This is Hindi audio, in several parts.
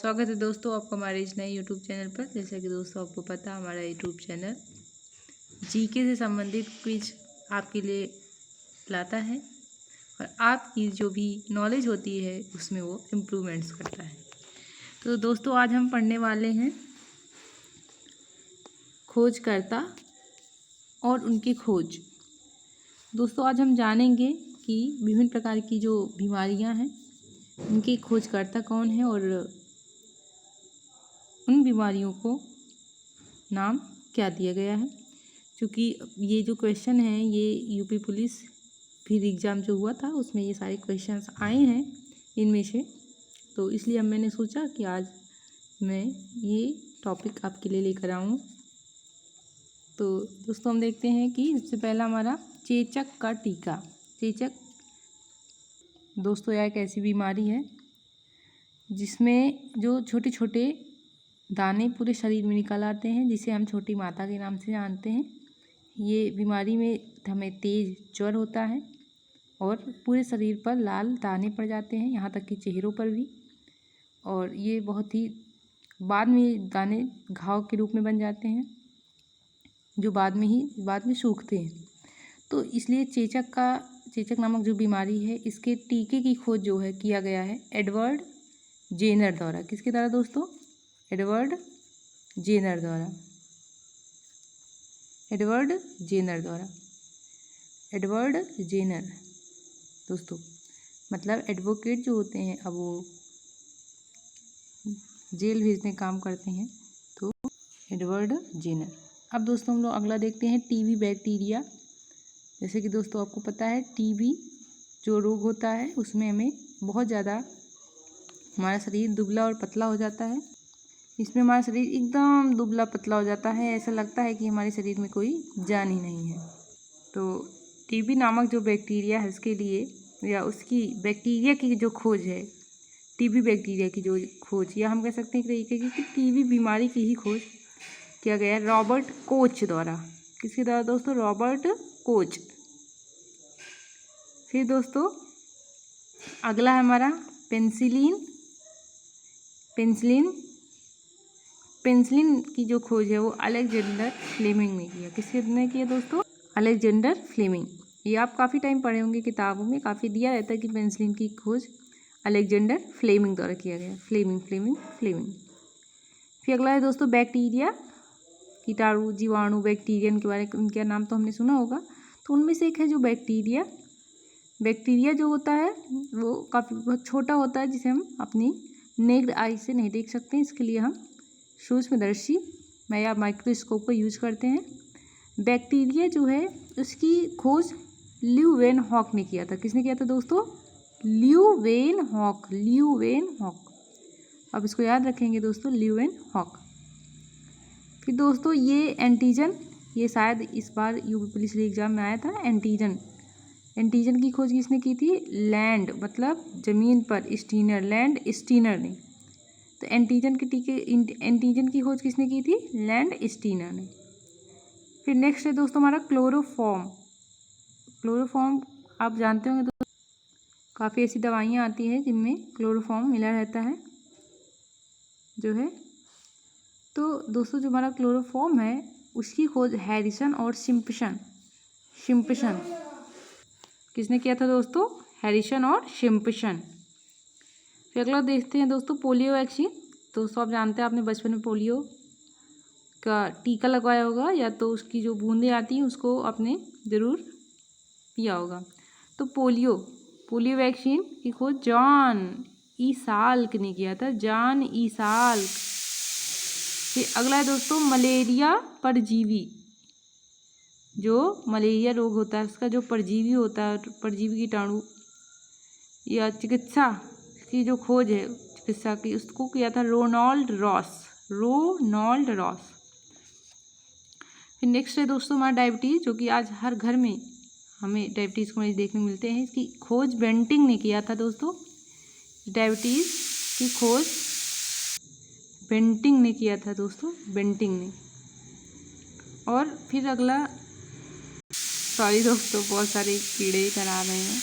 स्वागत है दोस्तों आपका हमारे इस नए यूट्यूब चैनल पर। जैसा कि दोस्तों आपको पता हमारा यूट्यूब चैनल जीके से संबंधित क्विज आपके लिए लाता है और आपकी जो भी नॉलेज होती है उसमें वो इम्प्रूवमेंट्स करता है। तो दोस्तों आज हम पढ़ने वाले हैं खोजकर्ता और उनकी खोज। दोस्तों आज हम जानेंगे कि विभिन्न प्रकार की जो बीमारियां हैं उनके खोजकर्ता कौन है और उन बीमारियों को नाम क्या दिया गया है। क्योंकि ये जो क्वेश्चन है ये यूपी पुलिस फिर एग्ज़ाम जो हुआ था उसमें ये सारे क्वेश्चंस आए हैं इनमें से, तो इसलिए अब मैंने सोचा कि आज मैं ये टॉपिक आपके लिए लेकर आऊँ। तो दोस्तों हम देखते हैं कि सबसे पहला हमारा चेचक का टीका। चेचक दोस्तों यह एक ऐसी बीमारी है जिसमें जो छोटे छोटे दाने पूरे शरीर में निकल आते हैं, जिसे हम छोटी माता के नाम से जानते हैं। ये बीमारी में हमें तेज़ ज्वर होता है और पूरे शरीर पर लाल दाने पड़ जाते हैं, यहाँ तक कि चेहरों पर भी। और ये बहुत ही बाद में दाने घाव के रूप में बन जाते हैं जो बाद में सूखते हैं। तो इसलिए चेचक नामक जो बीमारी है इसके टीके की खोज जो है किया गया है एडवर्ड जेनर द्वारा। किसके द्वारा दोस्तों? एडवर्ड जेनर द्वारा। एडवर्ड जेनर दोस्तों मतलब एडवोकेट जो होते हैं, अब वो जेल भेजने काम करते हैं, तो एडवर्ड जेनर। अब दोस्तों हम लोग अगला देखते हैं टीबी बैक्टीरिया। जैसे कि दोस्तों आपको पता है टीबी जो रोग होता है उसमें हमें बहुत ज़्यादा हमारा शरीर दुबला और पतला हो जाता है। इसमें हमारा शरीर एकदम दुबला पतला हो जाता है, ऐसा लगता है कि हमारे शरीर में कोई जान ही नहीं है। तो टीबी नामक जो बैक्टीरिया है उसके लिए या उसकी बैक्टीरिया की जो खोज है, टीबी बैक्टीरिया की जो खोज, या हम कह सकते हैं एक तरीके की कि टीबी बीमारी की ही खोज किया गया है रॉबर्ट कोच द्वारा। किसके द्वारा दोस्तों? Robert Koch. फिर दोस्तों अगला है हमारा पेनिसिलिन की जो खोज है वो अलेक्जेंडर फ्लेमिंग ने किया। किसने किया दोस्तों? Alexander Fleming. ये आप काफ़ी टाइम पढ़े होंगे किताबों में, काफ़ी दिया रहता है कि पेनिसिलिन की खोज अलेक्जेंडर फ्लेमिंग द्वारा किया गया। फ्लेमिंग। फिर अगला है दोस्तों बैक्टीरिया, कीटाणु, जीवाणु, बैक्टीरियन के बारे में उनका नाम तो हमने सुना होगा। तो उनमें से एक है जो बैक्टीरिया जो होता है वो काफ़ी बहुत छोटा होता है, जिसे हम अपनी नेक्ड आई से नहीं देख सकते। इसके लिए हम सूक्ष्मदर्शी या माइक्रोस्कोप का यूज करते हैं। बैक्टीरिया जो है उसकी खोज ल्यूवेनहॉक ने किया था। किसने किया था दोस्तों? ल्यूवेनहॉक। अब इसको याद रखेंगे दोस्तों, ल्यूवेनहॉक। फिर दोस्तों ये एंटीजन, ये शायद इस बार यूपी पुलिस एग्जाम में आया था। एंटीजन की खोज किसने की थी? लैंड मतलब जमीन पर, लैंड स्टीनर ने। तो एंटीजन की खोज किसने की थी? लैंड स्टीनर ने। फिर नेक्स्ट है दोस्तों हमारा क्लोरोफॉर्म आप जानते होंगे दोस्तों, काफ़ी ऐसी दवाइयाँ आती हैं जिनमें क्लोरोफॉर्म मिला रहता है जो है। तो दोस्तों जो हमारा क्लोरोफॉर्म है उसकी खोज हैरिसन और सिम्पसन किसने किया था दोस्तों? हैरिसन और सिम्पसन। फिर अगला देखते हैं दोस्तों पोलियो वैक्सीन। दोस्तों आप जानते हैं आपने बचपन में पोलियो का टीका लगवाया होगा, या तो उसकी जो बूंदें आती हैं उसको आपने ज़रूर पिया होगा। तो पोलियो वैक्सीन की खोज जॉन ईसाल्क ने किया था। फिर अगला है दोस्तों मलेरिया परजीवी। जो मलेरिया रोग होता है उसका जो परजीवी होता है, परजीवी कीटाणु या चिकित्सा की जो खोज है चिकित्सा की, उसको किया था रोनाल्ड रॉस। फिर नेक्स्ट है दोस्तों हमारा डायबिटीज़, जो कि आज हर घर में हमें डायबिटीज़ को मरीज देखने को मिलते हैं। इसकी खोज बेंटिंग ने किया था दोस्तों। डायबिटीज़ की खोज बेंटिंग ने किया था दोस्तों, और फिर अगला, सॉरी दोस्तों बहुत सारे कीड़े इधर आ रहे हैं।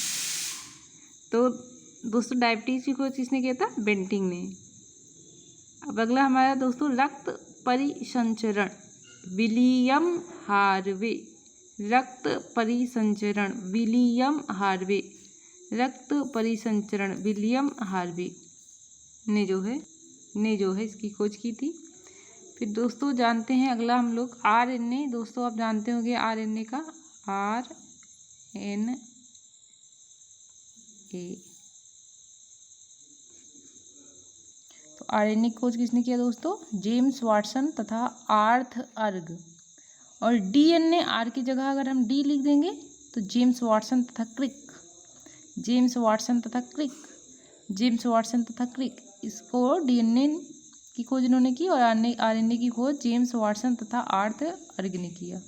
तो दोस्तों डायबिटीज़ की खोज किसने किया था? बेंटिंग ने। अब अगला हमारा दोस्तों रक्त परिसंचरण, विलियम हार्वे। रक्त परिसंचरण विलियम हार्वे, रक्त परिसंचरण विलियम हार्वे ने जो है इसकी खोज की थी। फिर दोस्तों जानते हैं अगला हम लोग RNA। दोस्तों आप जानते होंगे RNA का, RNA। तो RNA की खोज किसने किया दोस्तों? जेम्स वाटसन तथा आर्थर अर्ग। और DNA, R की जगह अगर हम D लिख देंगे तो जेम्स वाटसन तथा क्रिक, जेम्स वाटसन तथा क्रिक, जेम्स वाटसन तथा क्रिक, इसको DNA की खोज इन्होंने की और RNA की खोज जेम्स वाटसन तथा आर्थर अर्ग ने किया।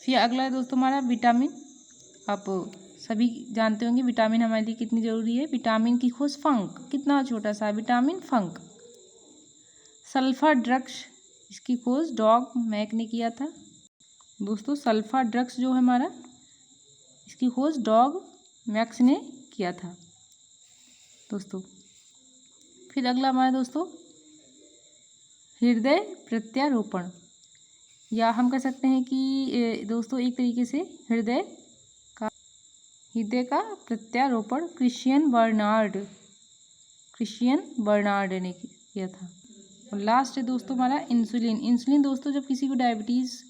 फिर अगला है दोस्तों हमारा विटामिन। आप सभी जानते होंगे विटामिन हमारे लिए कितनी ज़रूरी है। विटामिन की खोज फंक, कितना छोटा सा विटामिन फंक। सल्फर ड्रग्स, इसकी खोज डॉग मैक ने किया था। दोस्तों सल्फर ड्रग्स जो है हमारा, इसकी खोज डॉग मैक्स ने किया था दोस्तों। फिर अगला हमारा दोस्तों हृदय प्रत्यारोपण, या हम कह सकते हैं कि दोस्तों एक तरीके से हृदय का प्रत्यारोपण क्रिश्चियन बर्नार्ड ने किया था। और लास्ट है दोस्तों हमारा इंसुलिन। इंसुलिन दोस्तों जब किसी को डायबिटीज़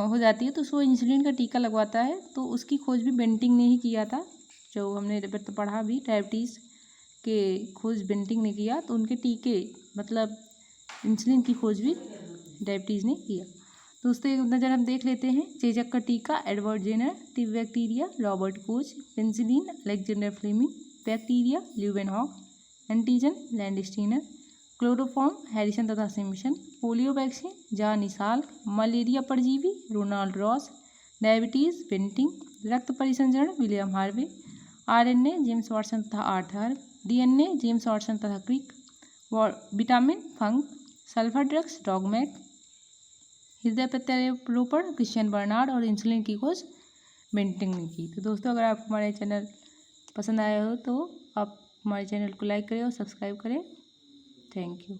हो जाती है तो उसको इंसुलिन का टीका लगवाता है, तो उसकी खोज भी बेंटिंग ने ही किया था। जो हमने पढ़ा भी, डायबिटीज़ के खोज बेंटिंग ने किया, तो उनके टीके मतलब इंसुलिन की खोज भी डायबिटीज़ ने किया। दोस्तों एक नज़र हम देख लेते हैं। चेचक का टीका एडवर्ड जेनर, टिव bacteria Robert Koch, penicillin Alexander Fleming, bacteria Leeuwenhoek, antigen Landsteiner, chloroform Harrison तथा Simpson, polio vaccine John Salk, malaria परजीवी रोनाल्ड रॉस, डायबिटीज़ बेंटिंग, रक्त परिसंचरण William Harvey, RNA James Watson तथा आर्थर, DNA जेम्स वाटसन तथा Crick, vitamin Funk, sulphur drugs Domagk, हृदय प्रत्यारोपण क्रिश्चियन बर्नार्ड और इंसुलिन की खोज बेंटिंग ने की। तो दोस्तों अगर आपको हमारे चैनल पसंद आया हो तो आप हमारे चैनल को लाइक करें और सब्सक्राइब करें। Thank you.